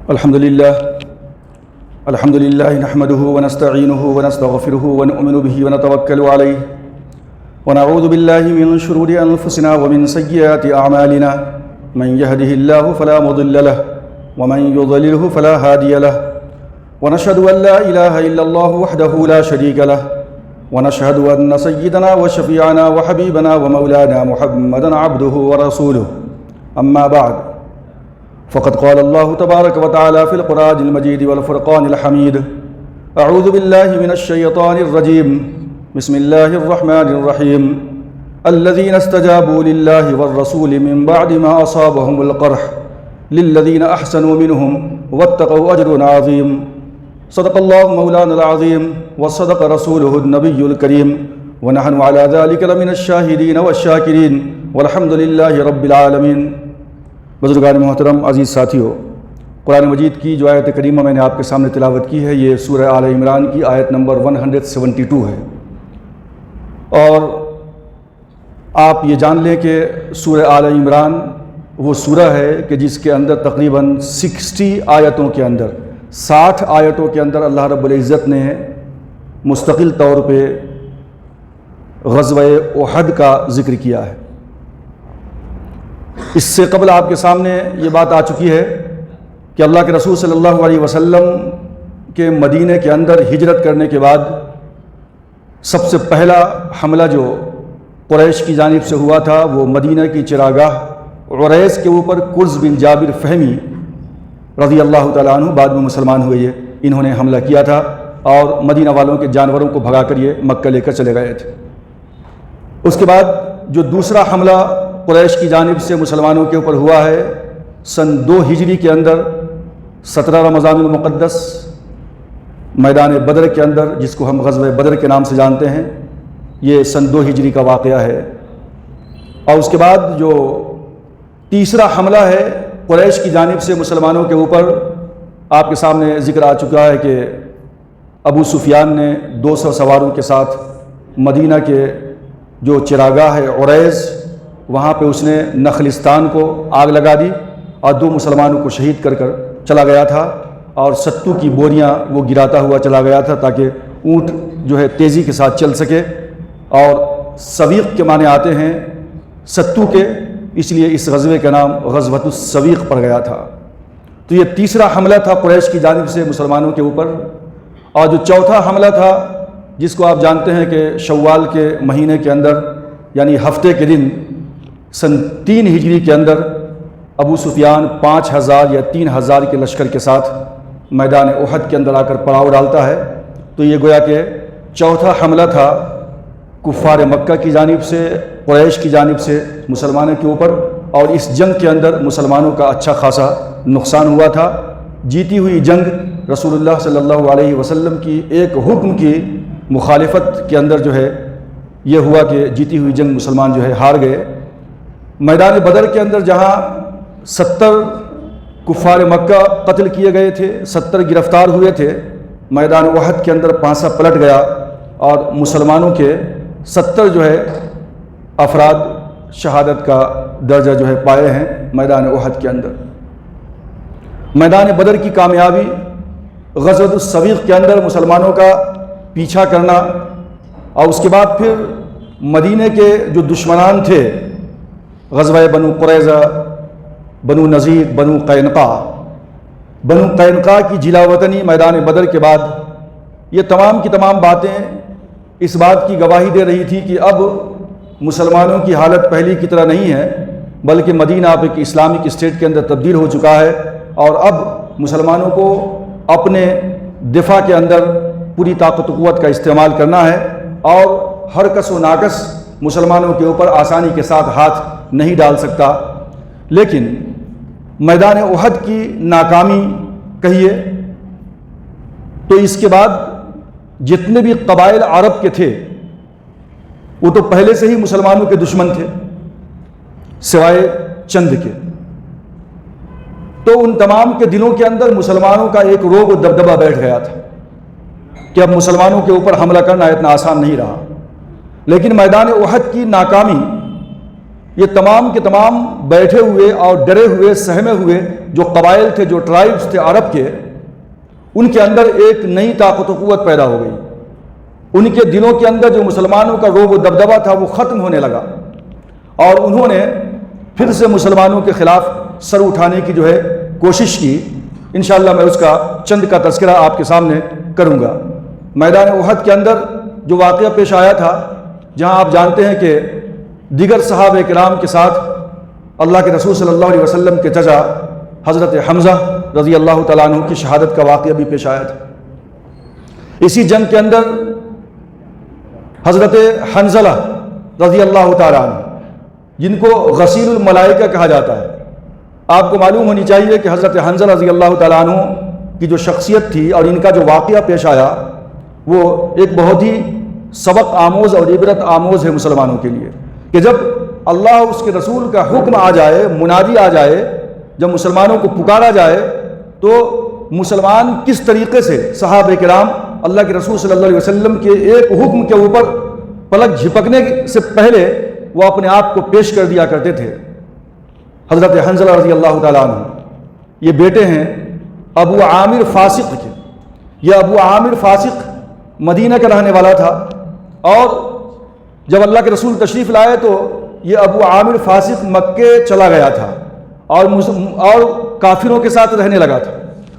الحمد لله نحمده ونستعينه ونستغفره ونؤمن به ونتوكل عليه ونعوذ بالله من شرور أنفسنا ومن سيئات أعمالنا من يهده الله فلا مضل له ومن يضلله فلا هادي له ونشهد أن لا إله إلا الله وحده لا شريك له ونشهد أن سيدنا وشفيعنا وحبيبنا ومولانا محمدا عبده ورسوله أما بعد فقد قال الله تبارك وتعالى في القرآن المجيد والفرقان الحميد أعوذ بالله من الشيطان الرجيم بسم الله الرحمن الرحيم الذين استجابوا لله والرسول من بعد ما أصابهم القرح للذين أحسنوا منهم واتقوا أجر عظيم صدق الله مولانا العظيم وصدق رسوله النبي الكريم ونحن على ذلك لمن الشاهدين والشاكرين والحمد لله رب العالمين۔ بزرگان محترم، عزیز ساتھیو، قرآن مجید کی جو آیت کریمہ میں نے آپ کے سامنے تلاوت کی ہے، یہ سورہ آل عمران کی آیت نمبر 172 ہے۔ اور آپ یہ جان لیں کہ سورہ آل عمران وہ سورہ ہے کہ جس کے اندر تقریباً 60 آیتوں کے اندر 60 آیتوں کے اندر اللہ رب العزت نے مستقل طور پہ غزوہ احد کا ذکر کیا ہے۔ اس سے قبل آپ کے سامنے یہ بات آ چکی ہے کہ اللہ کے رسول صلی اللہ علیہ وسلم کے مدینہ کے اندر ہجرت کرنے کے بعد سب سے پہلا حملہ جو قریش کی جانب سے ہوا تھا وہ مدینہ کی چراگاہ عریس کے اوپر کرز بن جابر فہمی رضی اللہ تعالیٰ عنہ، بعد میں مسلمان ہوئے، انہوں نے حملہ کیا تھا اور مدینہ والوں کے جانوروں کو بھگا کر یہ مکہ لے کر چلے گئے تھے۔ اس کے بعد جو دوسرا حملہ قریش کی جانب سے مسلمانوں کے اوپر ہوا ہے سن 2 ہجری کے اندر 17 رمضان المقدس میدان بدر کے اندر، جس کو ہم غزوہ بدر کے نام سے جانتے ہیں، یہ سن 2 ہجری کا واقعہ ہے۔ اور اس کے بعد جو تیسرا حملہ ہے قریش کی جانب سے مسلمانوں کے اوپر، آپ کے سامنے ذکر آ چکا ہے کہ ابو سفیان نے 200 سواروں کے ساتھ مدینہ کے جو چراگاہ ہے عریس، وہاں پہ اس نے نخلستان کو آگ لگا دی اور 2 مسلمانوں کو شہید کر کر چلا گیا تھا، اور ستو کی بوریاں وہ گراتا ہوا چلا گیا تھا تاکہ اونٹ جو ہے تیزی کے ساتھ چل سکے۔ اور سویق کے معنی آتے ہیں ستو کے، اس لیے اس غزوے کا نام غزوۃ السویق پڑ گیا تھا۔ تو یہ تیسرا حملہ تھا قریش کی جانب سے مسلمانوں کے اوپر۔ اور جو چوتھا حملہ تھا، جس کو آپ جانتے ہیں کہ شوال کے مہینے کے اندر یعنی ہفتے کے دن سن 3 ہجری کے اندر ابو سفیان 5000 یا 3000 کے لشکر کے ساتھ میدان احد کے اندر آ کر پڑاؤ ڈالتا ہے۔ تو یہ گویا کہ چوتھا حملہ تھا کفار مکہ کی جانب سے، قریش کی جانب سے مسلمانوں کے اوپر، اور اس جنگ کے اندر مسلمانوں کا اچھا خاصا نقصان ہوا تھا۔ جیتی ہوئی جنگ رسول اللہ صلی اللہ علیہ وسلم کی ایک حکم کی مخالفت کے اندر جو ہے یہ ہوا کہ جیتی ہوئی جنگ مسلمان جو ہے ہار گئے۔ میدان بدر کے اندر جہاں 70 کفار مکہ قتل کیے گئے تھے، 70 گرفتار ہوئے تھے، میدان احد کے اندر پانسا پلٹ گیا اور مسلمانوں کے 70 جو ہے افراد شہادت کا درجہ جو ہے پائے ہیں میدان احد کے اندر۔ میدان بدر کی کامیابی، غزوۃ السویق کے اندر مسلمانوں کا پیچھا کرنا، اور اس کے بعد پھر مدینہ کے جو دشمنان تھے، غزوہ بنو قریظہ، بنو نذیر، بنو قینقاع کی جلا وطنی میدان بدر کے بعد، یہ تمام کی تمام باتیں اس بات کی گواہی دے رہی تھی کہ اب مسلمانوں کی حالت پہلی کی طرح نہیں ہے، بلکہ مدینہ اب ایک اسلامک اسٹیٹ کے اندر تبدیل ہو چکا ہے، اور اب مسلمانوں کو اپنے دفاع کے اندر پوری طاقت و قوت کا استعمال کرنا ہے، اور ہر کس و ناکس مسلمانوں کے اوپر آسانی کے ساتھ ہاتھ نہیں ڈال سکتا۔ لیکن میدان احد کی ناکامی کہیے تو اس کے بعد جتنے بھی قبائل عرب کے تھے وہ تو پہلے سے ہی مسلمانوں کے دشمن تھے سوائے چند کے، تو ان تمام کے دلوں کے اندر مسلمانوں کا ایک روب و دبدبہ بیٹھ گیا تھا کہ اب مسلمانوں کے اوپر حملہ کرنا اتنا آسان نہیں رہا۔ لیکن میدان احد کی ناکامی یہ تمام کے تمام بیٹھے ہوئے اور ڈرے ہوئے سہمے ہوئے جو قبائل تھے، جو ٹرائبس تھے عرب کے، ان کے اندر ایک نئی طاقت و قوت پیدا ہو گئی. ان کے دلوں کے اندر جو مسلمانوں کا رعب و دبدبہ تھا وہ ختم ہونے لگا، اور انہوں نے پھر سے مسلمانوں کے خلاف سر اٹھانے کی جو ہے کوشش کی. انشاءاللہ میں اس کا چند کا تذکرہ آپ کے سامنے کروں گا. میدان احد کے اندر جو واقعہ پیش آیا تھا، جہاں آپ جانتے ہیں کہ دیگر صحابہ کرام کے ساتھ اللہ کے رسول صلی اللہ علیہ وسلم کے چچا حضرت حمزہ رضی اللہ تعالیٰ عنہ کی شہادت کا واقعہ بھی پیش آیا تھا. اسی جنگ کے اندر حضرت حنظلہ رضی اللہ تعالیٰ عنہ، جن کو غسیل الملائکہ کہا جاتا ہے، آپ کو معلوم ہونی چاہیے کہ حضرت حنظلہ رضی اللہ تعالیٰ عنہ کی جو شخصیت تھی اور ان کا جو واقعہ پیش آیا، وہ ایک بہت ہی سبق آموز اور عبرت آموز ہے مسلمانوں کے لیے، کہ جب اللہ اس کے رسول کا حکم آ جائے، منادی آ جائے، جب مسلمانوں کو پکارا جائے، تو مسلمان کس طریقے سے صحابہ کرام اللہ کے رسول صلی اللہ علیہ وسلم کے ایک حکم کے اوپر پلک جھپکنے سے پہلے وہ اپنے آپ کو پیش کر دیا کرتے تھے. حضرت حنظلہ رضی اللہ تعالیٰ عنہ یہ بیٹے ہیں ابو عامر فاسق کے. یہ ابو عامر فاسق مدینہ کا رہنے والا تھا، اور جب اللہ کے رسول تشریف لائے تو یہ ابو عامر فاسق مکے چلا گیا تھا اور کافروں کے ساتھ رہنے لگا تھا.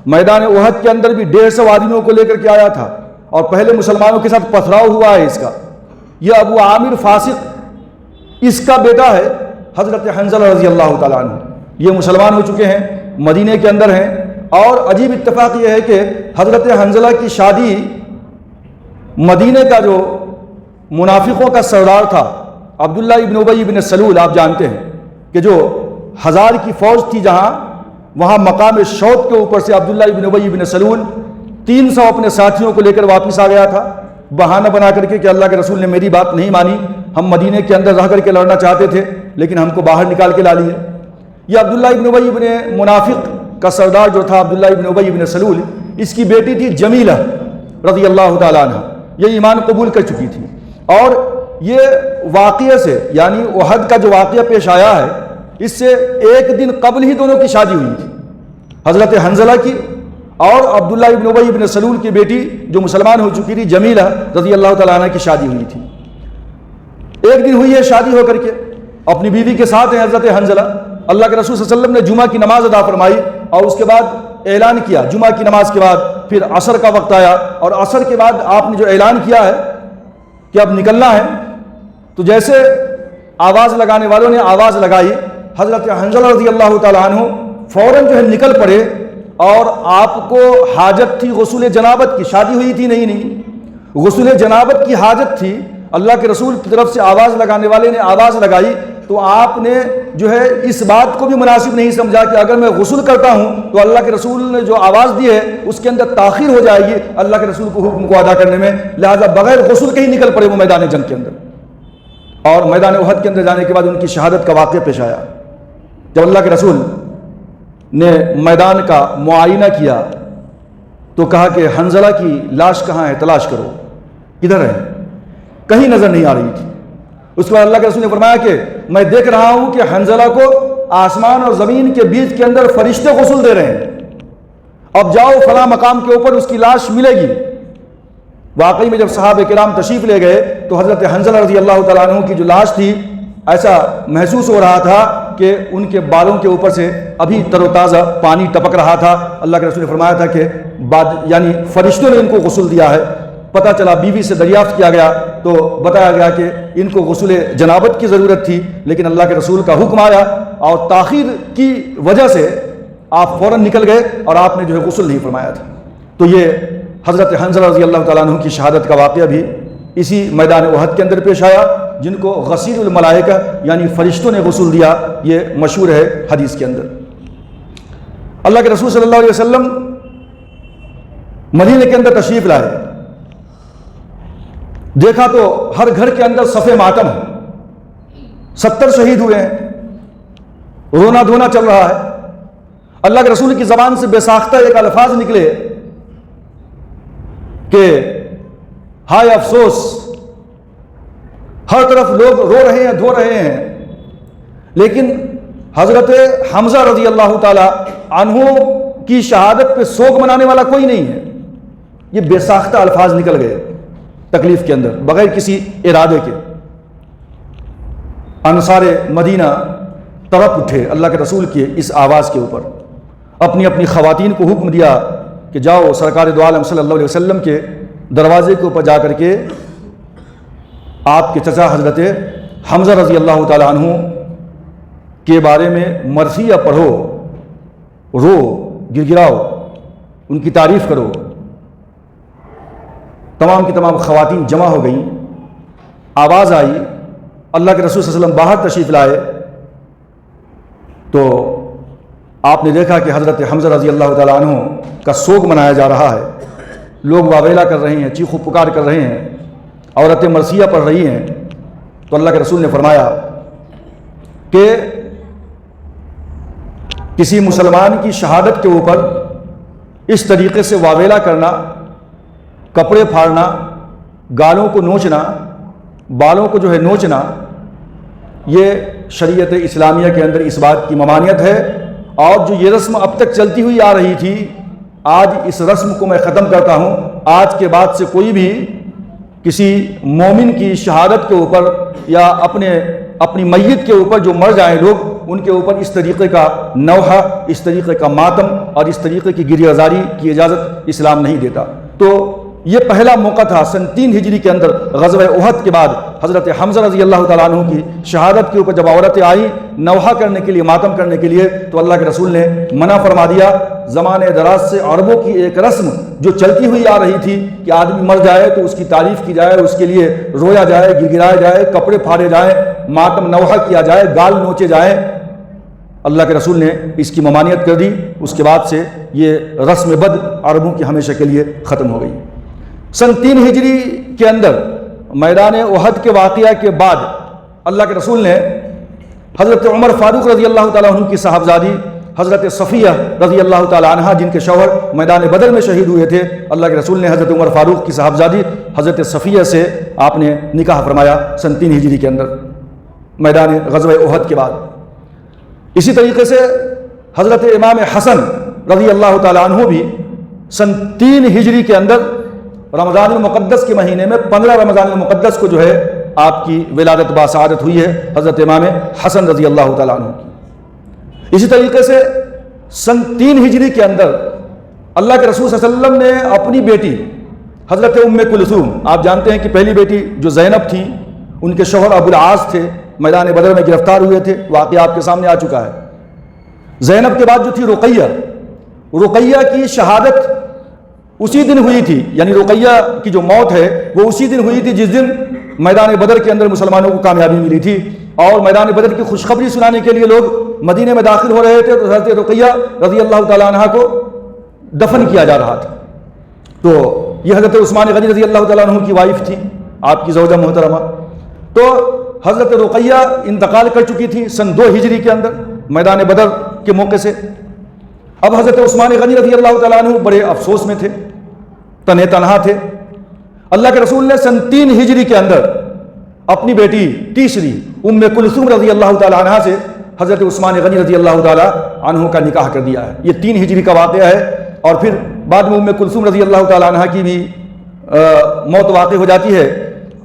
میدان احد کے اندر بھی 150 آدمیوں کو لے کر کے آیا تھا، اور پہلے مسلمانوں کے ساتھ پتھراؤ ہوا ہے اس کا. یہ ابو عامر فاسق، اس کا بیٹا ہے حضرت حنظلہ رضی اللہ تعالیٰ عنہ. یہ مسلمان ہو چکے ہیں، مدینے کے اندر ہیں. اور عجیب اتفاق یہ ہے کہ حضرت حنظلہ کی شادی مدینے کا جو منافقوں کا سردار تھا عبداللہ ابن ابی ابن سلول، آپ جانتے ہیں کہ جو 1000 کی فوج تھی جہاں، وہاں مقام شوط کے اوپر سے عبداللہ ابن ابی ابن سلول 300 اپنے ساتھیوں کو لے کر واپس آ گیا تھا، بہانہ بنا کر کے کہ اللہ کے رسول نے میری بات نہیں مانی، ہم مدینے کے اندر رہ کر کے لڑنا چاہتے تھے لیکن ہم کو باہر نکال کے لا لیے. یہ عبداللہ ابن ابی ابن منافق کا سردار جو تھا عبداللہ ابن ابی ابن سلول، اس کی بیٹی تھی جمیلہ رضی اللہ تعالیٰ عنہ. یہ ایمان قبول کر چکی تھی، اور یہ واقعے سے، یعنی احد کا جو واقعہ پیش آیا ہے، اس سے ایک دن قبل ہی دونوں کی شادی ہوئی تھی، حضرت حنظلہ کی اور عبداللہ ابن ابی ابن سلول کی بیٹی جو مسلمان ہو چکی تھی جمیلہ رضی اللہ تعالیٰ عنہ کی شادی ہوئی تھی. ایک دن ہوئی ہے شادی ہو کر کے، اپنی بیوی کے ساتھ ہیں حضرت حنظلہ. اللہ کے رسول صلی اللہ علیہ وسلم نے جمعہ کی نماز ادا فرمائی، اور اس کے بعد اعلان کیا. جمعہ کی نماز کے بعد پھر عصر کا وقت آیا، اور عصر کے بعد آپ نے جو اعلان کیا ہے کہ اب نکلنا ہے، تو جیسے آواز لگانے والوں نے آواز لگائی، حضرت حنظلہ رضی اللہ تعالیٰ عنہ فوراً جو ہے نکل پڑے. اور آپ کو حاجت تھی غسل جنابت کی، شادی ہوئی تھی نہیں، غسل جنابت کی حاجت تھی. اللہ کے رسول کی طرف سے آواز لگانے والے نے آواز لگائی، تو آپ نے جو ہے اس بات کو بھی مناسب نہیں سمجھا کہ اگر میں غسل کرتا ہوں تو اللہ کے رسول نے جو آواز دی ہے اس کے اندر تاخیر ہو جائے گی اللہ کے رسول کو حکم کو ادا کرنے میں، لہذا بغیر غسل کے ہی نکل پڑے وہ میدان جنگ کے اندر. اور میدان احد کے اندر جانے کے بعد ان کی شہادت کا واقعہ پیش آیا. جب اللہ کے رسول نے میدان کا معائنہ کیا تو کہا کہ حنظلہ کی لاش کہاں ہے، تلاش کرو، کدھر ہے؟ کہیں نظر نہیں آ رہی تھی. اس کے بعد اللہ کے رسول نے فرمایا کہ میں دیکھ رہا ہوں کہ حنظلہ کو آسمان اور زمین کے بیچ کے اندر فرشتے غسل دے رہے ہیں، اب جاؤ فلاں مقام کے اوپر اس کی لاش ملے گی. واقعی میں جب صحابہ کرام تشریف لے گئے تو حضرت حنظلہ رضی اللہ تعالیٰ عنہ کی جو لاش تھی، ایسا محسوس ہو رہا تھا کہ ان کے بالوں کے اوپر سے ابھی تر و تازہ پانی ٹپک رہا تھا. اللہ کے رسول نے فرمایا تھا کہ یعنی فرشتوں نے ان کو غسل دیا ہے. پتہ چلا، بیوی سے دریافت کیا گیا تو بتایا گیا کہ ان کو غسل جنابت کی ضرورت تھی، لیکن اللہ کے رسول کا حکم آیا اور تاخیر کی وجہ سے آپ فوراً نکل گئے اور آپ نے جو ہے غسل نہیں فرمایا تھا. تو یہ حضرت حنظلہ رضی اللہ تعالیٰ عنہ کی شہادت کا واقعہ بھی اسی میدان احد کے اندر پیش آیا، جن کو غسیل الملائکہ یعنی فرشتوں نے غسل دیا، یہ مشہور ہے حدیث کے اندر. اللہ کے رسول صلی اللہ علیہ وسلم مدینے کے اندر تشریف لائے، دیکھا تو ہر گھر کے اندر صف ماتم ہے، 70 شہید ہوئے ہیں، رونا دھونا چل رہا ہے. اللہ کے رسول کی زبان سے بے ساختہ ایک الفاظ نکلے کہ ہائے افسوس، ہر طرف لوگ رو رہے ہیں، دھو رہے ہیں، لیکن حضرت حمزہ رضی اللہ تعالی عنہ کی شہادت پہ سوگ منانے والا کوئی نہیں ہے. یہ بے ساختہ الفاظ نکل گئے تکلیف کے اندر بغیر کسی ارادے کے. انصار مدینہ تڑپ اٹھے اللہ کے رسول کے اس آواز کے اوپر. اپنی اپنی خواتین کو حکم دیا کہ جاؤ سرکار دو عالم صلی اللہ علیہ وسلم کے دروازے کے اوپر جا کر کے آپ کے چچا حضرت حمزہ رضی اللہ تعالی عنہ کے بارے میں مرثیہ پڑھو، رو، گر گراؤ، ان کی تعریف کرو. تمام کی تمام خواتین جمع ہو گئیں. آواز آئی، اللہ کے رسول صلی اللہ علیہ وسلم باہر تشریف لائے تو آپ نے دیکھا کہ حضرت حمزہ رضی اللہ تعالیٰ عنہ کا سوگ منایا جا رہا ہے. لوگ واویلا کر رہے ہیں، چیخ و پکار کر رہے ہیں، عورتیں مرثیہ پڑھ رہی ہیں. تو اللہ کے رسول نے فرمایا کہ کسی مسلمان کی شہادت کے اوپر اس طریقے سے واویلا کرنا، کپڑے پھاڑنا، گالوں کو نوچنا، بالوں کو جو ہے نوچنا، یہ شریعت اسلامیہ کے اندر اس بات کی ممانعت ہے. اور جو یہ رسم اب تک چلتی ہوئی آ رہی تھی، آج اس رسم کو میں ختم کرتا ہوں. آج کے بعد سے کوئی بھی کسی مومن کی شہادت کے اوپر یا اپنی میت کے اوپر جو مر جائیں لوگ، ان کے اوپر اس طریقے کا نوحہ، اس طریقے کا ماتم اور اس طریقے کی گریہ زاری کی اجازت اسلام نہیں دیتا. تو یہ پہلا موقع تھا سن 3 ہجری کے اندر غزوہ احد کے بعد حضرت حمزہ رضی اللہ تعالیٰ عنہ کی شہادت کے اوپر جب عورتیں آئیں نوحہ کرنے کے لیے، ماتم کرنے کے لیے، تو اللہ کے رسول نے منع فرما دیا. زمانے دراز سے عربوں کی ایک رسم جو چلتی ہوئی آ رہی تھی کہ آدمی مر جائے تو اس کی تعریف کی جائے، اس کے لیے رویا جائے، گڑگڑایا جائے، کپڑے پھاڑے جائیں، ماتم نوحہ کیا جائے، گال نوچے جائیں، اللہ کے رسول نے اس کی ممانعت کر دی. اس کے بعد سے یہ رسم بد عربوں کی ہمیشہ کے لیے ختم ہو گئی. سن 3 ہجری کے اندر میدان احد کے واقعہ کے بعد اللہ کے رسول نے حضرت عمر فاروق رضی اللہ تعالیٰ عنہ کی صاحبزادی حضرت صفیہ رضی اللہ تعالیٰ عنہ، جن کے شوہر میدان بدر میں شہید ہوئے تھے، اللہ کے رسول نے حضرت عمر فاروق کی صاحبزادی حضرت صفیہ سے آپ نے نکاح فرمایا سن 3 ہجری کے اندر میدان غزوہ احد کے بعد. اسی طریقے سے حضرت امام حسن رضی اللہ تعالیٰ عنہ بھی سن 3 ہجری کے اندر رمضان المقدس کے مہینے میں 15 رمضان المقدس کو جو ہے آپ کی ولادت باسعادت ہوئی ہے حضرت امام حسن رضی اللہ تعالیٰ عنہ کی. اسی طریقے سے سن 3 ہجری کے اندر اللہ کے رسول صلی اللہ علیہ وسلم نے اپنی بیٹی حضرت ام کلثوم، آپ جانتے ہیں کہ پہلی بیٹی جو زینب تھی، ان کے شوہر ابو العاص تھے، میدان بدر میں گرفتار ہوئے تھے، واقعہ آپ کے سامنے آ چکا ہے. زینب کے بعد جو تھی رقیہ کی شہادت اسی دن ہوئی تھی، یعنی رقیہ کی جو موت ہے وہ اسی دن ہوئی تھی جس دن میدان بدر کے اندر مسلمانوں کو کامیابی ملی تھی. اور میدان بدر کی خوشخبری سنانے کے لیے لوگ مدینے میں داخل ہو رہے تھے تو حضرت رقیہ رضی اللہ تعالیٰ عنہ کو دفن کیا جا رہا تھا. تو یہ حضرت عثمان غنی رضی اللہ تعالیٰ عنہ کی وائف تھی، آپ کی زوجہ محترمہ. تو حضرت رقیہ انتقال کر چکی تھی سن 2 ہجری کے اندر میدان بدر کے موقع سے. اب حضرت عثمان غنی رضی اللہ تعالیٰ عنہ بڑے افسوس میں تھے، تنہے تنہا تھے. اللہ کے رسول نے سن 3 ہجری کے اندر اپنی بیٹی تیسری ام کلثوم رضی اللہ تعالیٰ عنہ سے حضرت عثمان غنی رضی اللہ تعالیٰ عنہ کا نکاح کر دیا ہے. یہ 3 ہجری کا واقعہ ہے. اور پھر بعد میں ام کلثوم رضی اللہ تعالیٰ عنہ کی بھی موت واقع ہو جاتی ہے.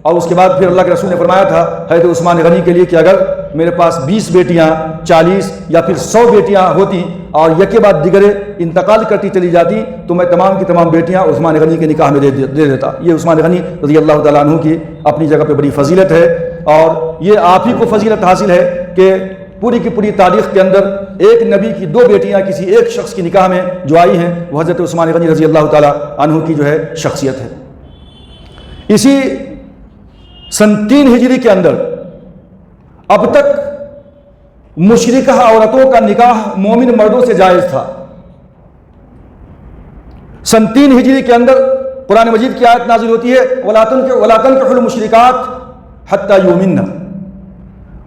اور اس کے بعد پھر اللہ کے رسول نے فرمایا تھا حضرت عثمان غنی کے لیے کہ اگر میرے پاس 20 بیٹیاں، 40 یا پھر 100 بیٹیاں ہوتی اور یکے بعد دیگرے انتقال کرتی چلی جاتی تو میں تمام کی تمام بیٹیاں عثمان غنی کے نکاح میں دے دیتا. یہ عثمان غنی رضی اللہ تعالیٰ عنہ کی اپنی جگہ پہ بڑی فضیلت ہے. اور یہ آپ ہی کو فضیلت حاصل ہے کہ پوری کی پوری تاریخ کے اندر ایک نبی کی 2 بیٹیاں کسی ایک شخص کی نکاح میں جو آئی ہیں وہ حضرت عثمان غنی رضی اللہ تعالیٰ عنہ کی جو ہے شخصیت ہے. اسی سن 3 ہجری کے اندر اب تک مشرکہ عورتوں کا نکاح مومن مردوں سے جائز تھا. سن 3 ہجری کے اندر قرآن مجید کی آیت نازل ہوتی ہے وَلَا تَنكِحُوا الْمُشْرِكَاتِ حَتَّى يُؤْمِنَّ،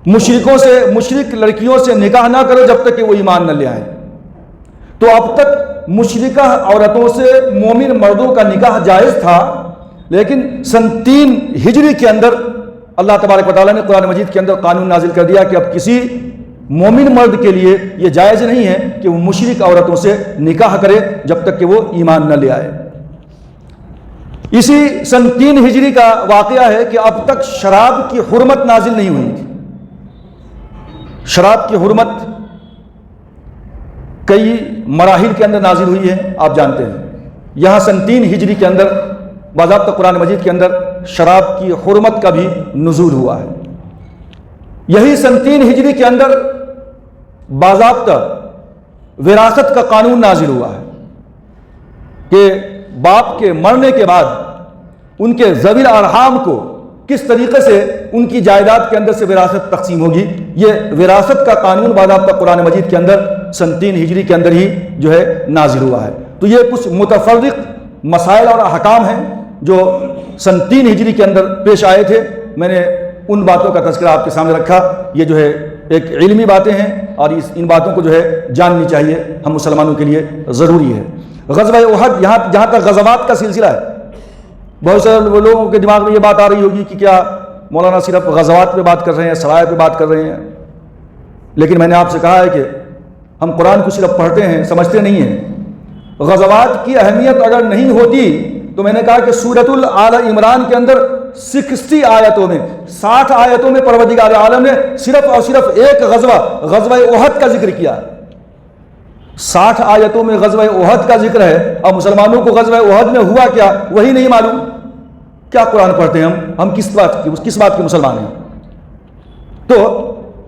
مشرکوں سے، مشرک لڑکیوں سے نکاح نہ کرو جب تک کہ وہ ایمان نہ لے آئیں. تو اب تک مشرکہ عورتوں سے مومن مردوں کا نکاح جائز تھا، لیکن سن 3 ہجری کے اندر اللہ تبارک و تعالیٰ نے قرآن مجید کے اندر قانون نازل کر دیا کہ اب کسی مومن مرد کے لیے یہ جائز نہیں ہے کہ وہ مشرک عورتوں سے نکاح کرے جب تک کہ وہ ایمان نہ لے آئے۔ اسی سن 3 ہجری کا واقعہ ہے کہ اب تک شراب کی حرمت نازل نہیں ہوئی تھی۔ شراب کی حرمت کئی مراحل کے اندر نازل ہوئی ہے، آپ جانتے ہیں۔ یہاں سن 3 ہجری کے اندر باضابطہ قرآن مجید کے اندر شراب کی حرمت کا بھی نزول ہوا ہے۔ یہی سن 3 ہجری کے اندر باضابطہ وراثت کا قانون نازل ہوا ہے کہ باپ کے مرنے کے بعد ان کے ذوی الارحام کو کس طریقے سے ان کی جائیداد کے اندر سے وراثت تقسیم ہوگی۔ یہ وراثت کا قانون باضابطہ قرآن مجید کے اندر سن 3 ہجری کے اندر ہی جو ہے نازل ہوا ہے۔ تو یہ کچھ متفرق مسائل اور احکام ہیں جو سن 3 ہجری کے اندر پیش آئے تھے۔ میں نے ان باتوں کا تذکرہ آپ کے سامنے رکھا۔ یہ جو ہے ایک علمی باتیں ہیں اور ان باتوں کو جو ہے جاننی چاہیے، ہم مسلمانوں کے لیے ضروری ہے۔ غزوہ احد، جہاں تک غزوات کا سلسلہ ہے، بہت سے لوگوں کے دماغ میں یہ بات آ رہی ہوگی کہ کیا مولانا صرف غزوات پہ بات کر رہے ہیں، سرائے پہ بات کر رہے ہیں، لیکن میں نے آپ سے کہا ہے کہ ہم قرآن کو صرف پڑھتے ہیں، سمجھتے نہیں ہیں۔ غزوات کی اہمیت اگر نہیں ہوتی تو میں نے کہا کہ سورۃ آل عمران کے اندر 60 آیتوں میں 60 آیتوں میں پروردگار عالم نے صرف اور صرف ایک غزوہ احد کا ذکر کیا۔ 60 آیتوں میں غزوہ احد کا ذکر ہے اور مسلمانوں کو غزوہ احد میں ہوا کیا وہی نہیں معلوم۔ کیا قرآن پڑھتے ہیں ہم کس بات کے مسلمان ہیں؟ تو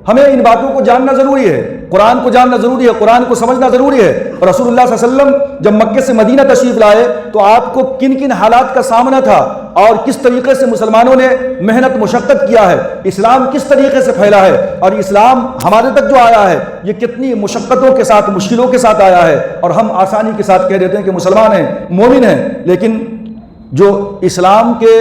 ہمیں ان باتوں کو جاننا ضروری ہے، قرآن کو جاننا ضروری ہے، قرآن کو سمجھنا ضروری ہے۔ اور رسول اللہ صلی اللہ علیہ وسلم جب مکے سے مدینہ تشریف لائے تو آپ کو کن کن حالات کا سامنا تھا اور کس طریقے سے مسلمانوں نے محنت مشقت کیا ہے، اسلام کس طریقے سے پھیلا ہے، اور اسلام ہمارے تک جو آیا ہے یہ کتنی مشقتوں کے ساتھ، مشکلوں کے ساتھ آیا ہے، اور ہم آسانی کے ساتھ کہہ دیتے ہیں کہ مسلمان ہیں، مومن ہیں، لیکن جو اسلام کے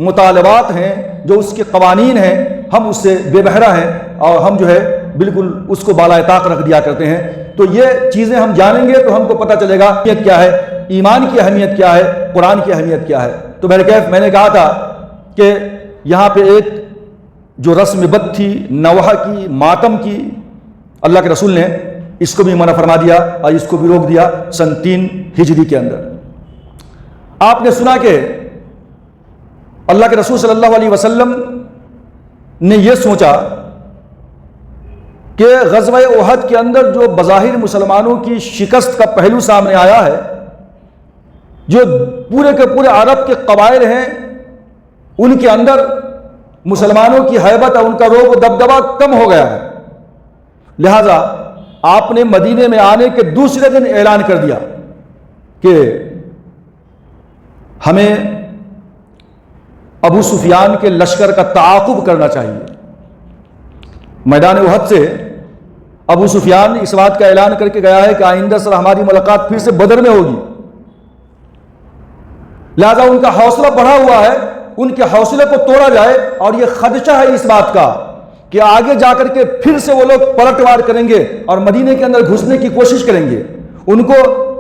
مطالبات ہیں، جو اس کے قوانین ہیں، ہم اس سے بے بہرہ ہیں اور ہم جو ہے بالکل اس کو بالائے طاق رکھ دیا کرتے ہیں۔ تو یہ چیزیں ہم جانیں گے تو ہم کو پتہ چلے گا اہمیت کیا ہے، ایمان کی اہمیت کیا ہے، قرآن کی اہمیت کیا ہے۔ تو بہرکیف میں نے کہا تھا کہ یہاں پہ ایک جو رسم بد تھی، نوحہ کی، ماتم کی، اللہ کے رسول نے اس کو بھی منع فرما دیا اور اس کو بھی روک دیا سن 3 ہجری کے اندر۔ آپ نے سنا کہ اللہ کے رسول صلی اللہ علیہ وسلم نے یہ سوچا کہ غزوہ احد کے اندر جو بظاہر مسلمانوں کی شکست کا پہلو سامنے آیا ہے، جو پورے کے پورے عرب کے قبائل ہیں ان کے اندر مسلمانوں کی ہیبت اور ان کا رعب و دبدبہ کم ہو گیا ہے، لہذا آپ نے مدینے میں آنے کے دوسرے دن اعلان کر دیا کہ ہمیں ابو سفیان کے لشکر کا تعاقب کرنا چاہیے۔ میدان احد سے ابو سفیان اس بات کا اعلان کر کے گیا ہے کہ آئندہ سر ہماری ملاقات پھر سے بدر میں ہوگی، لہذا ان کا حوصلہ بڑھا ہوا ہے، ان کے حوصلے کو توڑا جائے، اور یہ خدشہ ہے اس بات کا کہ آگے جا کر کے پھر سے وہ لوگ پلٹوار کریں گے اور مدینے کے اندر گھسنے کی کوشش کریں گے۔ ان کو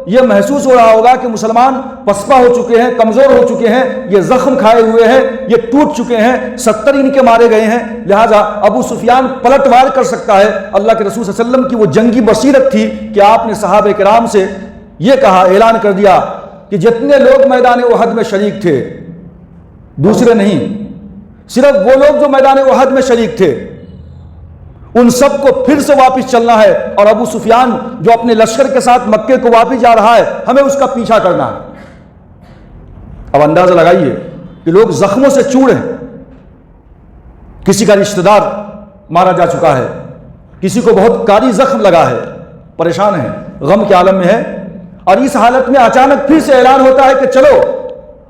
یہ محسوس ہو رہا ہوگا کہ مسلمان پسپا ہو چکے ہیں، کمزور ہو چکے ہیں، یہ زخم کھائے ہوئے ہیں، یہ ٹوٹ چکے ہیں، 70 ان کے مارے گئے ہیں، لہذا ابو سفیان پلٹوار کر سکتا ہے۔ اللہ کے رسول صلی اللہ علیہ وسلم کی وہ جنگی بصیرت تھی کہ آپ نے صحابہ کرام سے یہ کہا، اعلان کر دیا کہ جتنے لوگ میدان احد میں شریک تھے، دوسرے نہیں، صرف وہ لوگ جو میدان احد میں شریک تھے، ان سب کو پھر سے واپس چلنا ہے، اور ابو سفیان جو اپنے لشکر کے ساتھ مکے کو واپس جا رہا ہے، ہمیں اس کا پیچھا کرنا ہے۔ اب اندازہ لگائیے کہ لوگ زخموں سے چور ہیں، کسی کا رشتہ دار مارا جا چکا ہے، کسی کو بہت کاری زخم لگا ہے، پریشان ہے، غم کے عالم میں ہے، اور اس حالت میں اچانک پھر سے اعلان ہوتا ہے کہ چلو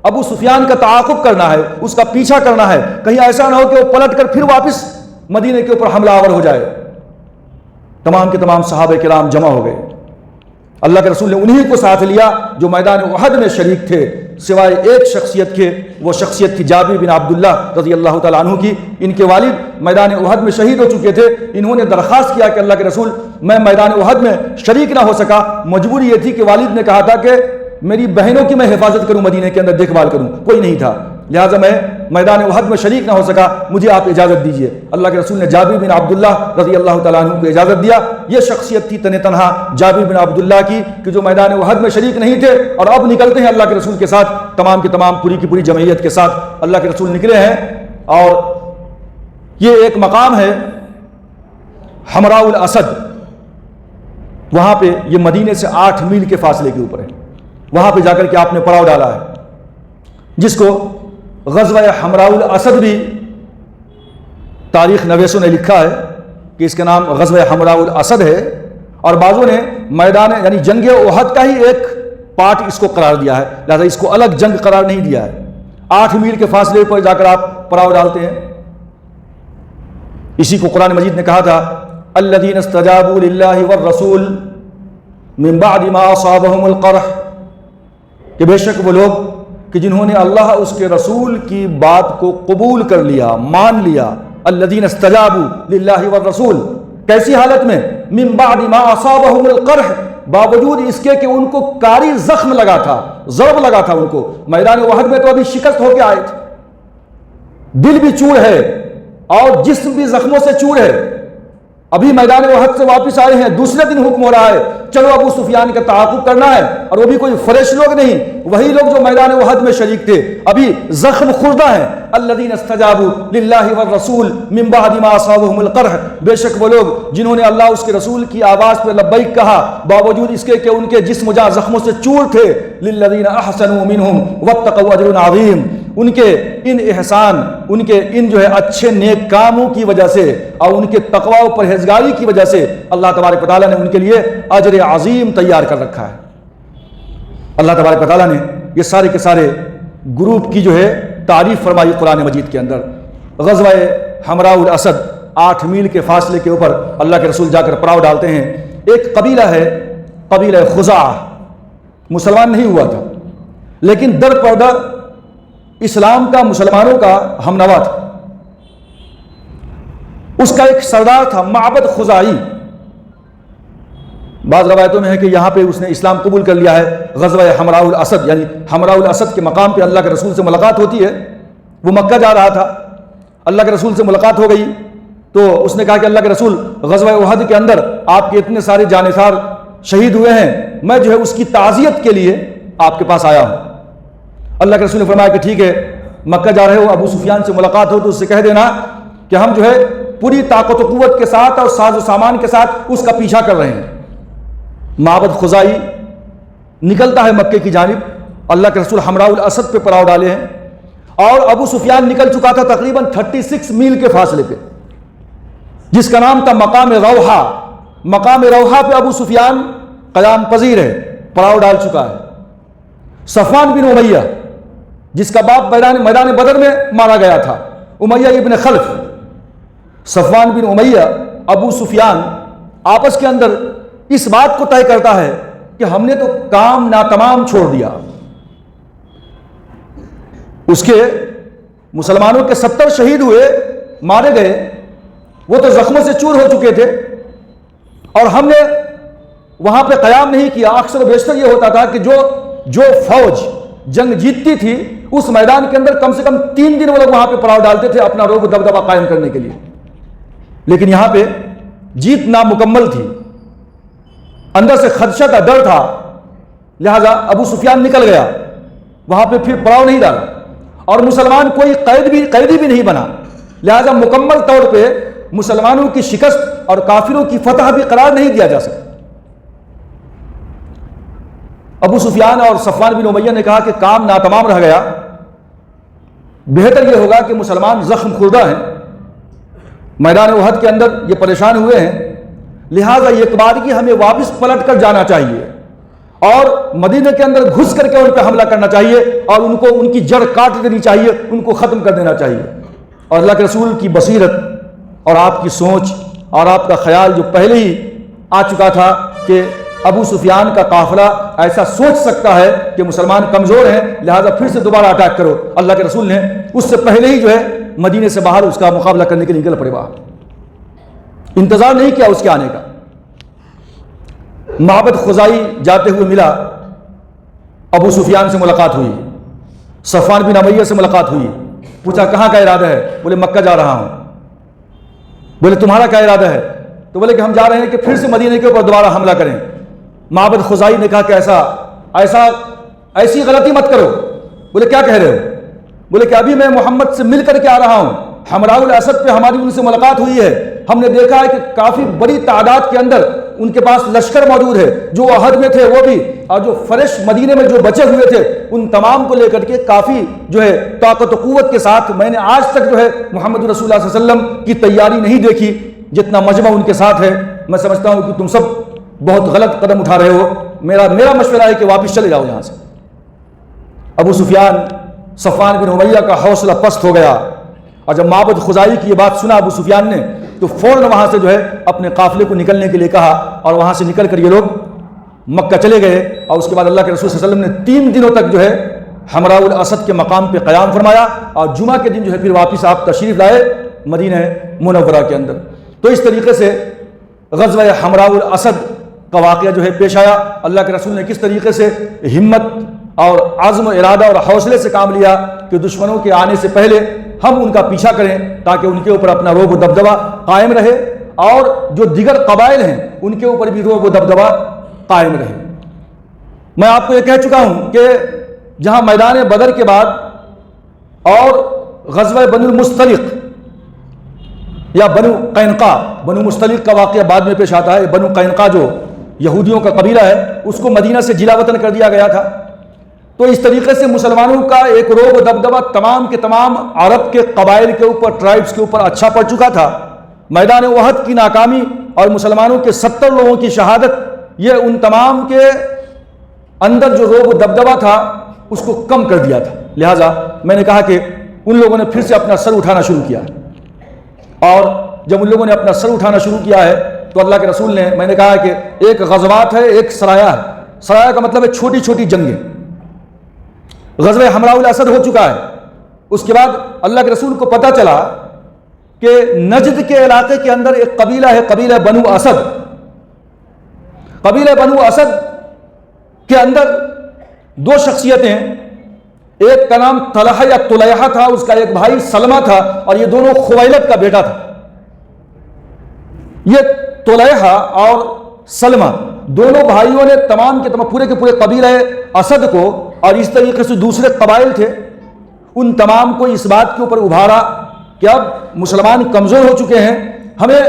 ابو سفیان کا تعاقب کرنا ہے، اس کا پیچھا کرنا ہے، کہیں ایسا نہ ہو کہ وہ پلٹ کر پھر واپس مدینے کے اوپر حملہ آور ہو جائے۔ تمام کے تمام صحابہ کرام جمع ہو گئے، اللہ کے رسول نے انہی کو ساتھ لیا جو میدان احد میں شریک تھے، سوائے ایک شخصیت کے، وہ شخصیت تھی جابر بن عبداللہ رضی اللہ تعالیٰ عنہ کی۔ ان کے والد میدان احد میں شہید ہو چکے تھے، انہوں نے درخواست کیا کہ اللہ کے رسول میں میدان احد میں شریک نہ ہو سکا، مجبوری یہ تھی کہ والد نے کہا تھا کہ میری بہنوں کی میں حفاظت کروں، مدینے کے اندر دیکھ بھال کروں، کوئی نہیں تھا، لہٰذا میں میدان احد میں شریک نہ ہو سکا، مجھے آپ اجازت دیجیے۔ اللہ کے رسول نے جابر بن عبداللہ رضی اللہ تعالیٰ عنہ کو اجازت دیا۔ یہ شخصیت تھی تنہا جابر بن عبداللہ کی کہ جو میدان احد میں شریک نہیں تھے اور اب نکلتے ہیں اللہ کے رسول کے ساتھ، تمام کی تمام پوری کی پوری جمعیت کے ساتھ اللہ کے رسول نکلے ہیں۔ اور یہ ایک مقام ہے حمراء الاسد، وہاں پہ یہ مدینے سے 8 میل کے فاصلے کے اوپر ہے، وہاں پہ جا کر کے آپ نے پڑاؤ ڈالا ہے، جس کو غزوہ حمراء الاسد بھی تاریخ نویسوں نے لکھا ہے کہ اس کا نام غزوہ حمراء الاسد ہے، اور بعضوں نے میدان یعنی جنگ احد کا ہی ایک پارٹ اس کو قرار دیا ہے، لہذا اس کو الگ جنگ قرار نہیں دیا ہے۔ 8 میل کے فاصلے پر جا کر آپ پڑاؤ ڈالتے ہیں۔ اسی کو قرآن مجید نے کہا تھا الذین استجابوا للہ والرسول من بعد ما اصابهم القرح، کہ بے شک وہ لوگ کہ جنہوں نے اللہ اس کے رسول کی بات کو قبول کر لیا، مان لیا۔ الذین استجابوا للہ والرسول، کیسی حالت میں؟ من بعد ما اصابهم القرح، باوجود اس کے کہ ان کو کاری زخم لگا تھا، ضرب لگا تھا ان کو، میدان احد میں تو ابھی شکست ہو کے آئے تھے، دل بھی چور ہے اور جسم بھی زخموں سے چور ہے، ابھی میدان احد سے واپس آئے ہیں، دوسرے دن حکم ہو رہا ہے چلو ابو سفیان کا تعاقب کرنا ہے، اور وہ بھی کوئی فریش لوگ نہیں، وہی لوگ جو میدان احد میں شریک تھے، ابھی زخم خوردہ ہیں۔ الذین استجابوا للہ والرسول من بعد ما اصابهم القرح، بے شک وہ لوگ جنہوں نے اللہ اس کے رسول کی آواز پر لبیک کہا، باوجود اس کے کہ ان کے جسم جہاں زخموں سے چور تھے۔ للذین احسنوا منہم واتقوا اجر عظیم، ان کے ان احسان، ان کے ان جو ہے اچھے نیک کاموں کی وجہ سے اور ان کے تقوی و پرہیزگاری کی وجہ سے اللہ تبارک و تعالیٰ نے ان کے لیے اجر عظیم تیار کر رکھا ہے۔ اللہ تبارک و تعالیٰ نے یہ سارے کے سارے گروپ کی جو ہے تعریف فرمائی قرآن مجید کے اندر۔ غزوہ حمراء الاسد 8 میل کے فاصلے کے اوپر اللہ کے رسول جا کر پڑاؤ ڈالتے ہیں۔ ایک قبیلہ ہے قبیلہ خزاعہ، مسلمان نہیں ہوا تھا لیکن در پردہ اسلام کا مسلمانوں کا ہمنوا تھا۔ اس کا ایک سردار تھا معبد خزاعی، بعض روایتوں میں ہے کہ یہاں پہ اس نے اسلام قبول کر لیا ہے۔ غزوہ حمراء الاسد یعنی حمراء الاسد کے مقام پہ اللہ کے رسول سے ملاقات ہوتی ہے، وہ مکہ جا رہا تھا، اللہ کے رسول سے ملاقات ہو گئی تو اس نے کہا کہ اللہ کے رسول غزوہ احد کے اندر آپ کے اتنے سارے جانثار شہید ہوئے ہیں، میں جو ہے اس کی تعزیت کے لیے آپ کے پاس آیا ہوں۔ اللہ کے رسول نے فرمایا کہ ٹھیک ہے، مکہ جا رہے ہو، ابو سفیان سے ملاقات ہو تو اس سے کہہ دینا کہ ہم جو ہے پوری طاقت و قوت کے ساتھ اور ساز و سامان کے ساتھ اس کا پیچھا کر رہے ہیں۔ معبد خزاعی نکلتا ہے مکے کی جانب، اللہ کے رسول حمراء الاسد پہ پڑاؤ ڈالے ہیں، اور ابو سفیان نکل چکا تھا تقریباً 36 میل کے فاصلے پہ، جس کا نام تھا مقام روحہ۔ مقام روحہ پہ ابو سفیان قیام پذیر ہے، پڑاؤ ڈال چکا ہے۔ صفوان بن امیہ جس کا باپ میدان بدر میں مارا گیا تھا، امیہ ابن خلف، صفوان بن امیہ ابو سفیان آپس کے اندر اس بات کو طے کرتا ہے کہ ہم نے تو کام ناتمام چھوڑ دیا۔ اس کے مسلمانوں کے 70 شہید ہوئے، مارے گئے، وہ تو زخموں سے چور ہو چکے تھے، اور ہم نے وہاں پہ قیام نہیں کیا۔ اکثر و بیشتر یہ ہوتا تھا کہ جو فوج جنگ جیتتی تھی اس میدان کے اندر کم سے کم 3 دن وہ لوگ وہاں پہ پڑاؤ ڈالتے تھے اپنا روب دبدبہ قائم کرنے کے لیے، لیکن یہاں پہ جیت نامکمل تھی، اندر سے خدشہ تھا، ڈر تھا، لہذا ابو سفیان نکل گیا، وہاں پہ پھر پڑاؤ نہیں ڈالا، اور مسلمان کوئی قیدی بھی نہیں بنا، لہذا مکمل طور پہ مسلمانوں کی شکست اور کافروں کی فتح بھی قرار نہیں دیا جا سکتا۔ ابو سفیان اور صفوان بن امیہ نے کہا کہ کام ناتمام رہ گیا، بہتر یہ ہوگا کہ مسلمان زخم خوردہ ہیں، میدان احد کے اندر یہ پریشان ہوئے ہیں، لہٰذا یہ بات کہ ہمیں واپس پلٹ کر جانا چاہیے اور مدینہ کے اندر گھس کر کے ان پہ حملہ کرنا چاہیے اور ان کی جڑ کاٹ دینی چاہیے، ان کو ختم کر دینا چاہیے۔ اور اللہ کے رسول کی بصیرت اور آپ کی سوچ اور آپ کا خیال جو پہلے ہی آ چکا تھا کہ ابو سفیان کا قافلہ ایسا سوچ سکتا ہے کہ مسلمان کمزور ہیں، لہذا پھر سے دوبارہ اٹیک کرو، اللہ کے رسول نے اس سے پہلے ہی جو ہے مدینے سے باہر اس کا مقابلہ کرنے کے لیے نکل پڑے باہر، انتظار نہیں کیا اس کے آنے کا۔ معبد خزاعی جاتے ہوئے ملا، ابو سفیان سے ملاقات ہوئی، صفوان بن امیہ سے ملاقات ہوئی، پوچھا کہاں کا ارادہ ہے؟ بولے مکہ جا رہا ہوں۔ بولے تمہارا کیا ارادہ ہے؟ تو بولے کہ ہم جا رہے ہیں کہ پھر سے مدینے کے اوپر دوبارہ حملہ کریں۔ معبد خزائی نے کہا کہ ایسی غلطی مت کرو۔ بولے کیا کہہ رہے ہو؟ بولے کہ ابھی میں محمد سے مل کر کے آ رہا ہوں، حمراء الاسد پہ ہماری ان سے ملاقات ہوئی ہے، ہم نے دیکھا ہے کہ کافی بڑی تعداد کے اندر ان کے پاس لشکر موجود ہے، جو احد میں تھے وہ بھی، اور جو فریش مدینے میں جو بچے ہوئے تھے ان تمام کو لے کر کے کافی طاقت و قوت کے ساتھ میں نے آج تک محمد رسول اللہ صلی اللہ علیہ وسلم کی تیاری نہیں دیکھی جتنا مجمع ان کے ساتھ ہے۔ میں سمجھتا ہوں کہ تم سب بہت غلط قدم اٹھا رہے ہو، میرا مشورہ ہے کہ واپس چلے جاؤ یہاں سے۔ ابو سفیان، صفوان بن امیہ کا حوصلہ پست ہو گیا، اور جب معبد خزائی کی یہ بات سنا ابو سفیان نے تو فوراً وہاں سے اپنے قافلے کو نکلنے کے لیے کہا، اور وہاں سے نکل کر یہ لوگ مکہ چلے گئے۔ اور اس کے بعد اللہ کے رسول صلی اللہ علیہ وسلم نے 3 دنوں تک حمراء الاسد کے مقام پہ قیام فرمایا، اور جمعہ کے دن پھر واپس آپ تشریف لائے مدینہ منورہ کے اندر۔ تو اس طریقے سے غزوہ حمراء الاسد کا واقعہ پیش آیا۔ اللہ کے رسول نے کس طریقے سے ہمت اور عزم و ارادہ اور حوصلے سے کام لیا کہ دشمنوں کے آنے سے پہلے ہم ان کا پیچھا کریں تاکہ ان کے اوپر اپنا رعب و دبدبہ قائم رہے، اور جو دیگر قبائل ہیں ان کے اوپر بھی رعب و دبدبہ قائم رہے۔ میں آپ کو یہ کہہ چکا ہوں کہ جہاں میدان بدر کے بعد اور غزوہ بنو المصطلق یا بنو قینقاع، بنو مصطلق کا واقعہ بعد میں پیش آتا ہے، بنو قینقاع جو یہودیوں کا قبیلہ ہے اس کو مدینہ سے جلا وطن کر دیا گیا تھا۔ تو اس طریقے سے مسلمانوں کا ایک رعب و دبدبہ تمام کے تمام عرب کے قبائل کے اوپر، ٹرائبس کے اوپر اچھا پڑ چکا تھا۔ میدان احد کی ناکامی اور مسلمانوں کے 70 لوگوں کی شہادت، یہ ان تمام کے اندر جو رعب و دبدبہ تھا اس کو کم کر دیا تھا۔ لہٰذا میں نے کہا کہ ان لوگوں نے پھر سے اپنا سر اٹھانا شروع کیا، اور جب ان لوگوں نے اپنا سر اٹھانا شروع کیا ہے تو اللہ کے رسول نے، میں نے کہا کہ ایک غزوات ہے، ایک سرایہ ہے۔ سرایہ کا مطلب ہے چھوٹی چھوٹی جنگیں۔ غزوہ حمراء الاسد ہو چکا ہے، اس کے بعد اللہ کے رسول کو پتہ چلا کہ نجد کے علاقے کے اندر ایک قبیلہ ہے، قبیلہ بنو اسد۔ قبیلہ بنو اسد کے اندر 2 شخصیتیں، ایک کا نام طلحہ یا طلیحہ تھا، اس کا ایک بھائی سلمہ تھا، اور یہ دونوں خویلد کا بیٹا تھا۔ یہ طلیحہ اور سلمہ دونوں بھائیوں نے تمام کے تمام پورے کے پورے قبیلہ اسد کو، اور اس طریقے سے دوسرے قبائل تھے، ان تمام کو اس بات کے اوپر ابھارا کہ اب مسلمان کمزور ہو چکے ہیں، ہمیں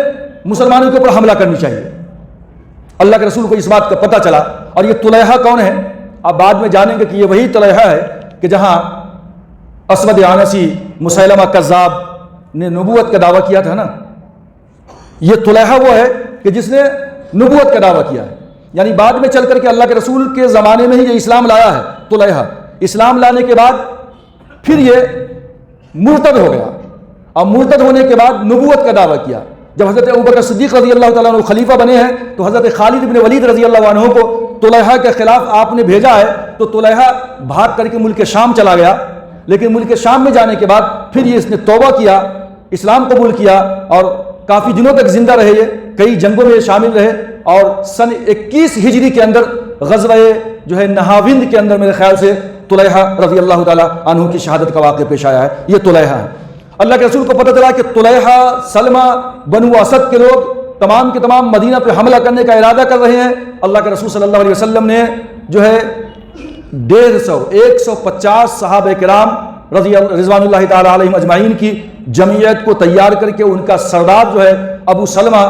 مسلمانوں کے اوپر حملہ کرنی چاہیے۔ اللہ کے رسول کو اس بات کا پتہ چلا۔ اور یہ طلیحہ کون ہے؟ آپ بعد میں جانیں گے کہ یہ وہی طلیحہ ہے کہ جہاں اسود عنسی مسیلمہ کذاب نے نبوت کا دعویٰ کیا تھا نا، یہ طلیحہ وہ ہے کہ جس نے نبوت کا دعویٰ کیا ہے، یعنی بعد میں چل کر کے اللہ کے رسول کے زمانے میں ہی یہ اسلام لایا ہے طلیحہ۔ اسلام لانے کے بعد پھر یہ مرتد ہو گیا، اور مرتد ہونے کے بعد نبوت کا دعویٰ کیا۔ جب حضرت ابوبکر صدیق رضی اللہ تعالیٰ عنہ خلیفہ بنے ہیں تو حضرت خالد بن ولید رضی اللہ عنہ کو طلیحہ کے خلاف آپ نے بھیجا ہے، تو طلیحہ بھاگ کر کے ملک شام چلا گیا، لیکن ملک شام میں جانے کے بعد پھر یہ اس نے توبہ کیا، اسلام قبول کیا، اور کافی دنوں تک زندہ رہے، یہ کئی جنگوں میں شامل رہے، اور سن 21 ہجری کے اندر غزوہ نہاوند کے اندر میرے خیال سے طلیحہ رضی اللہ تعالیٰ عنہ کی شہادت کا واقعہ پیش آیا ہے۔ یہ طلیحہ ہے۔ اللہ کے رسول کو پتہ چلا کہ طلیحہ، سلمہ، بنو اسد کے لوگ تمام کے تمام مدینہ پہ حملہ کرنے کا ارادہ کر رہے ہیں۔ اللہ کے رسول صلی اللہ علیہ وسلم نے 150 صحابہ کرام رضوان اللہ تعالی علیہم اجمعین کی جمعیت کو تیار کر کے ان کا سردار ابو سلمہ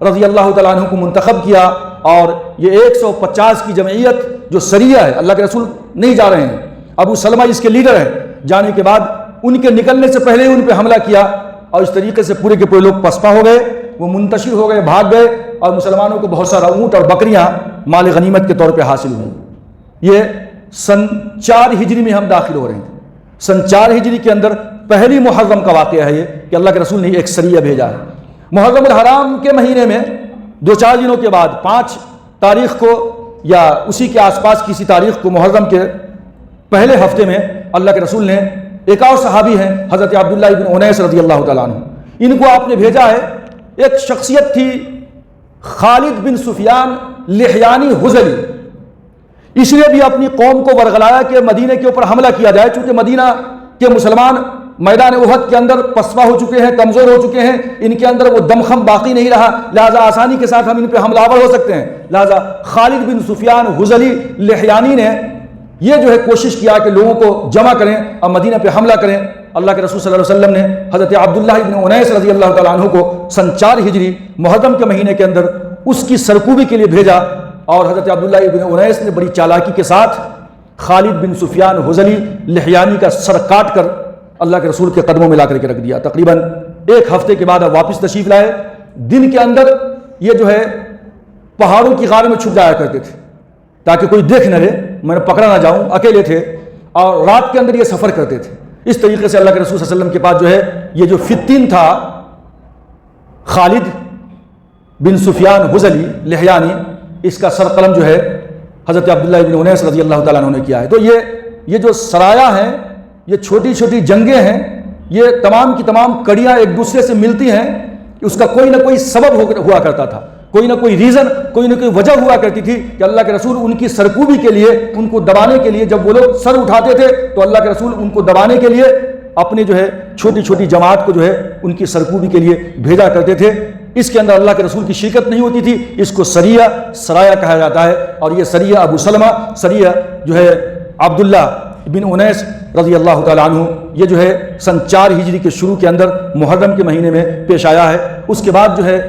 رضی اللہ تعالیٰ عنہ کو منتخب کیا، اور یہ 150 کی جمعیت جو سریہ ہے، اللہ کے رسول نہیں جا رہے ہیں، ابو سلمہ اس کے لیڈر ہیں، جانے کے بعد ان کے نکلنے سے پہلے ان پہ حملہ کیا، اور اس طریقے سے پورے کے پورے لوگ پسپا ہو گئے، وہ منتشر ہو گئے، بھاگ گئے، اور مسلمانوں کو بہت سارا اونٹ اور بکریاں مال غنیمت کے طور پہ حاصل ہوئی۔ یہ سن 4 ہجری میں ہم داخل ہو رہے ہیں۔ سن 4 ہجری کے اندر پہلی محرم کا واقعہ ہے یہ کہ اللہ کے رسول نے ایک سریہ بھیجا ہے۔ محرم الحرام کے مہینے میں 2-4 دنوں کے بعد 5 تاریخ کو یا اسی کے آس پاس کسی تاریخ کو محرم کے پہلے ہفتے میں اللہ کے رسول نے، ایک اور صحابی ہیں حضرت عبداللہ بن انیس رضی اللہ تعالیٰ عنہ، ان کو آپ نے بھیجا ہے۔ ایک شخصیت تھی خالد بن سفیان لحیانی حزلی، اس لیے بھی اپنی قوم کو ورغلایا کہ مدینہ کے اوپر حملہ کیا جائے، چونکہ مدینہ کے مسلمان میدان احد کے اندر پسپا ہو چکے ہیں، کمزور ہو چکے ہیں، ان کے اندر وہ دمخم باقی نہیں رہا، لہذا آسانی کے ساتھ ہم ان پہ حملہ آور ہو سکتے ہیں۔ لہذا خالد بن سفیان حذلی لحیانی نے یہ جو ہے کوشش کیا کہ لوگوں کو جمع کریں اور مدینہ پہ حملہ کریں۔ اللہ کے رسول صلی اللہ علیہ وسلم نے حضرت عبداللہ بن انیس رضی اللہ تعالیٰ عنہ کو سن 4 ہجری محرم کے مہینے کے اندر اس کی سرکوبی کے لیے بھیجا، اور حضرت عبداللہ بن انیس نے بڑی چالاکی کے ساتھ خالد بن سفیان حذلی لحیانی کا سر کاٹ کر اللہ کے رسول کے قدموں میں لا کر کے رکھ دیا۔ تقریباً 1 ہفتے کے بعد اب واپس تشریف لائے۔ دن کے اندر یہ جو ہے پہاڑوں کی غار میں چھپ جایا کرتے تھے تاکہ کوئی دیکھ نہ لے، میں پکڑا نہ جاؤں، اکیلے تھے، اور رات کے اندر یہ سفر کرتے تھے۔ اس طریقے سے اللہ کے رسول صلی اللہ علیہ وسلم کے پاس جو ہے یہ جو فتین تھا خالد بن سفیان حذلی لحیانی، اس کا سر قلم جو ہے حضرت عبداللہ بن انیس رضی اللہ تعالیٰ عنہ نے کیا ہے۔ تو یہ جو سرایا ہیں، یہ چھوٹی چھوٹی جنگیں ہیں، یہ تمام کی تمام کڑیاں ایک دوسرے سے ملتی ہیں، اس کا کوئی نہ کوئی سبب ہوا کرتا تھا، کوئی نہ کوئی ریزن، کوئی نہ کوئی وجہ ہوا کرتی تھی کہ اللہ کے رسول ان کی سرکوبی کے لیے، ان کو دبانے کے لیے، جب وہ لوگ سر اٹھاتے تھے تو اللہ کے رسول ان کو دبانے کے لیے اپنے جو ہے چھوٹی چھوٹی جماعت کو جو ہے ان کی سرکوبی کے لیے بھیجا کرتے تھے۔ اس کے اندر اللہ کے رسول کی شرکت نہیں ہوتی تھی، اس کو سرایا کہا جاتا ہے، اور یہ سریہ ابو سلمہ، سریہ جو ہے عبداللہ بن انیس رضی اللہ تعالیٰ عنہ، یہ جو ہے سن 4 ہجری کے شروع کے اندر محرم کے مہینے میں پیش آیا ہے۔ اس کے بعد جو ہے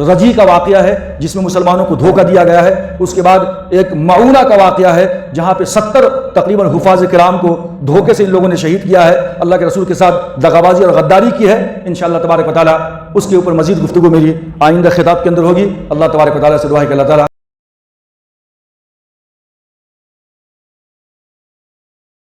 رجی کا واقعہ ہے جس میں مسلمانوں کو دھوکہ دیا گیا ہے۔ اس کے بعد ایک معونہ کا واقعہ ہے جہاں پہ 70 تقریباً حفاظ کرام کو دھوکے سے ان لوگوں نے شہید کیا ہے، اللہ کے رسول کے ساتھ دغابازی اور غداری کی ہے۔ انشاءاللہ تبارک و تعالیٰ اس کے اوپر مزید گفتگو میری آئندہ خطاب کے اندر ہوگی۔ اللہ تبارک و تعالیٰ سے دعا ہے کہ اللہ تعالیٰ